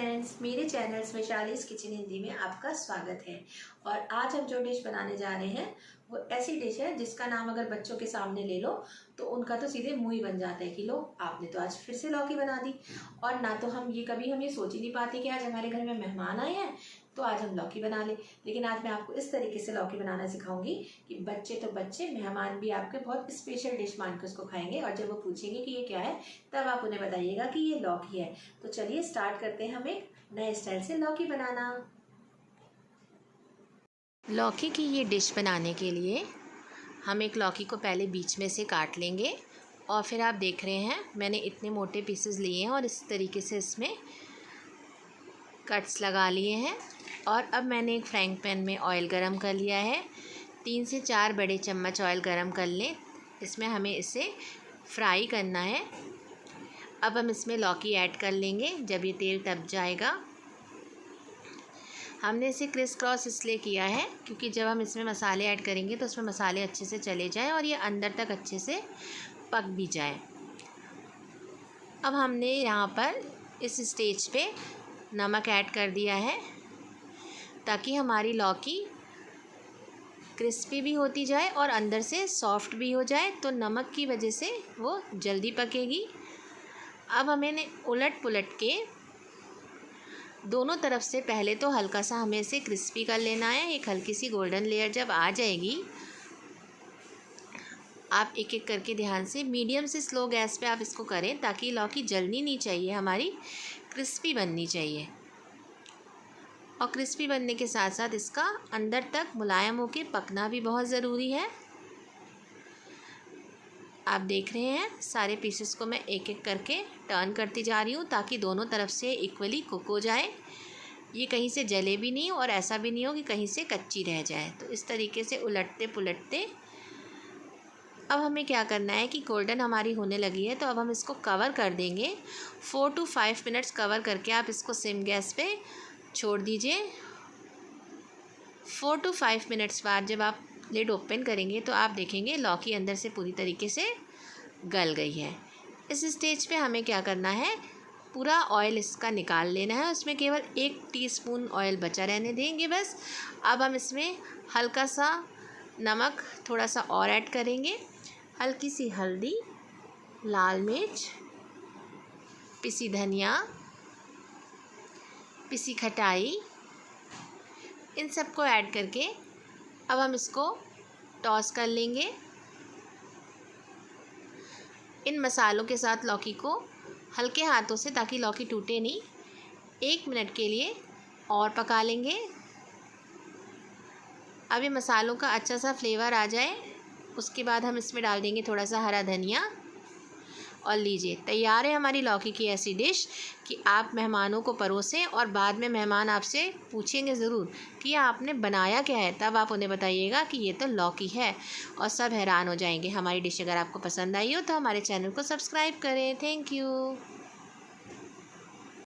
Friends, मेरे channel वैशालीज़ kitchen Hindi में आपका स्वागत है। और आज हम जो डिश बनाने जा रहे हैं वो ऐसी डिश है जिसका नाम अगर बच्चों के सामने ले लो तो उनका तो सीधे मुंह ही बन जाता है कि लो आपने तो आज फिर से लौकी बना दी। और ना तो हम ये सोच ही नहीं पाते कि आज हमारे घर में मेहमान आए हैं तो आज हम लौकी बना लें। लेकिन आज मैं आपको इस तरीके से लौकी बनाना सिखाऊंगी कि बच्चे तो बच्चे, मेहमान भी आपके बहुत स्पेशल डिश मान के उसको खाएंगे। और जब वो पूछेंगे कि ये क्या है तब आप उन्हें बताइएगा कि ये लौकी है। तो चलिए स्टार्ट करते हैं हम एक नए स्टाइल से लौकी बनाना। लौकी की ये डिश बनाने के लिए हम एक लौकी को पहले बीच में से काट लेंगे और फिर आप देख रहे हैं मैंने इतने मोटे पीसेस लिए हैं और इस तरीके से इसमें कट्स लगा लिए हैं। और अब मैंने एक फ्राइंग पैन में ऑयल गरम कर लिया है। 3 से 4 बड़े चम्मच ऑयल गरम कर लें। इसमें हमें इसे फ्राई करना है। अब हम इसमें लौकी ऐड कर लेंगे। जब ये तेल तप जाएगा, हमने इसे क्रिस क्रॉस इसलिए किया है क्योंकि जब हम इसमें मसाले ऐड करेंगे तो उसमें मसाले अच्छे से चले जाएं और ये अंदर तक अच्छे से पक भी जाए। अब हमने यहाँ पर इस स्टेज पे नमक ऐड कर दिया है ताकि हमारी लौकी क्रिस्पी भी होती जाए और अंदर से सॉफ्ट भी हो जाए, तो नमक की वजह से वो जल्दी पकेगी। अब हमें उलट पुलट के दोनों तरफ से पहले तो हल्का सा हमें इसे क्रिस्पी कर लेना है। एक हल्की सी गोल्डन लेयर जब आ जाएगी, आप एक एक करके ध्यान से मीडियम से स्लो गैस पे आप इसको करें ताकि लौकी जलनी नहीं चाहिए, हमारी क्रिस्पी बननी चाहिए। और क्रिस्पी बनने के साथ साथ इसका अंदर तक मुलायम होकर पकना भी बहुत ज़रूरी है। आप देख रहे हैं सारे पीसेस को मैं एक एक करके टर्न करती जा रही हूँ ताकि दोनों तरफ से इक्वली कुक हो जाए। ये कहीं से जले भी नहीं और ऐसा भी नहीं हो कि कहीं से कच्ची रह जाए। तो इस तरीके से उलटते पुलटते अब हमें क्या करना है कि गोल्डन हमारी होने लगी है तो अब हम इसको कवर कर देंगे। 4 to 5 मिनट्स कवर करके आप इसको सिम गैस पे छोड़ दीजिए। 4 to 5 मिनट्स बाद जब आप लिड ओपन करेंगे तो आप देखेंगे लौकी अंदर से पूरी तरीके से गल गई है। इस स्टेज पे हमें क्या करना है, पूरा ऑयल इसका निकाल लेना है। उसमें केवल 1 टीस्पून ऑयल बचा रहने देंगे बस। अब हम इसमें हल्का सा नमक थोड़ा सा और ऐड करेंगे, हल्की सी हल्दी, लाल मिर्च, पिसी धनिया, पिसी खटाई, इन सबको ऐड करके अब हम इसको टॉस कर लेंगे। इन मसालों के साथ लौकी को हल्के हाथों से, ताकि लौकी टूटे नहीं, 1 मिनट के लिए और पका लेंगे। अब ये मसालों का अच्छा सा फ्लेवर आ जाए उसके बाद हम इसमें डाल देंगे थोड़ा सा हरा धनिया। और लीजिए तैयार है हमारी लौकी की ऐसी डिश कि आप मेहमानों को परोसें और बाद में मेहमान आपसे पूछेंगे ज़रूर कि आपने बनाया क्या है, तब आप उन्हें बताइएगा कि ये तो लौकी है और सब हैरान हो जाएंगे। हमारी डिश अगर आपको पसंद आई हो तो हमारे चैनल को सब्सक्राइब करें। Thank you.